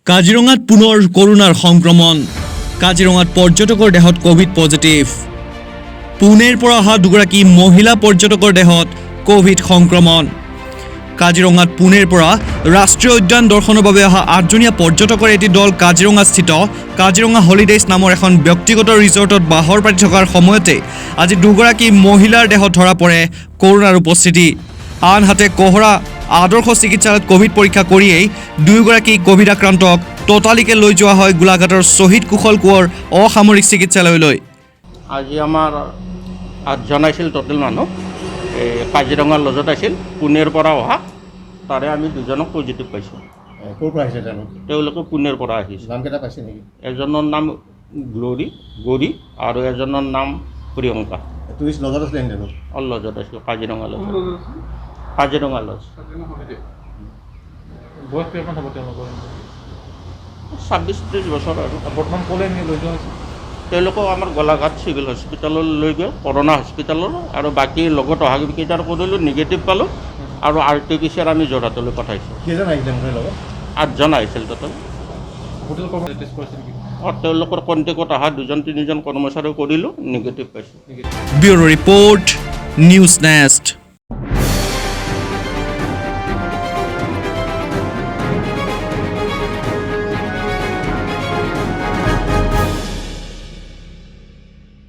কাজিৰঙাত পুনৰ কৰোনাৰ সংক্ৰমণ কাজিৰঙাত পৰ্যটকৰ দেহত কোভিড পজিটিভ পুনেৰ পৰা অহা দুগৰাকী মহিলা পৰ্যটকৰ দেহত কোভিড সংক্ৰমণ কাজিৰঙাত পুনেৰ পৰা ৰাষ্ট্ৰীয় উদ্যান দৰ্শনৰ বাবে অহা 8জনীয়া পৰ্যটকৰ এটি দল কাজিৰঙাস্থিত কাজিৰঙা হলিডেজ নামৰ এখন ব্যক্তিগত ৰিজৰ্টত বাহৰ পাতি থকাৰ সময়তে আজি দুগৰাকী মহিলাৰ দেহত ধৰা পৰে কৰোনাৰ উপস্থিতি আনহাতে কোহৰা আদৰ্শ চিকিৎসালয়ত কোভিড পৰীক্ষা কৰিয়েই দুয়োগৰাকী কোভিড আক্ৰান্তক ততালিকে লৈ যোৱা হয় গোলাঘাটৰ শ্বহীদ কুশল কোঁৱৰ অসামৰিক চিকিৎসালয়লৈ আজি আমাৰ 8জন আছিল টোটেল মানুহ কাজিৰঙা লজত আছিল পুনেৰ পৰা অহা তাৰে আমি দুজনক পজিটিভ পাইছোঁ ক'ৰ পৰা আহিছে তেওঁলোকে পুনেৰ পৰা আহিছে নামকেইটা পাইছে নেকি এজনৰ নাম গৌৰী আৰু এজনৰ নাম প্ৰিয়ংকা টুৰিষ্ট লজত আছিলে নেকি লজত আছিল কাজিৰঙা লজ বয়স কিমান হ'ব তেওঁলোকৰ 26-30 বছৰ আৰু বৰ্তমান ক'লে নেকি লৈ যোৱা হৈছে তেওঁলোকক আমাৰ গোলাঘাট চিভিল হস্পিটেললৈ লৈ গ'ল কৰোণা হস্পিটেলৰ আৰু বাকী লগত অহাকেইটাৰ কৰিলোঁ নিগেটিভ পালোঁ আৰু RT-PCR আমি যোৰহাটলৈ পঠাইছোঁ কেইজন আহিছিলে মোৰ লগত 8জন আহিছিল টোটেল হোটেল কৰ্মচাৰী টেষ্ট কৰিছে নেকি তেওঁলোকৰ কণ্টেক্টত অহা 2-3জন কৰ্মচাৰী কৰিলোঁ নিগেটিভ পাইছোঁ ব্যুৰো ৰিপৰ্ট নিউজ নেষ্ট।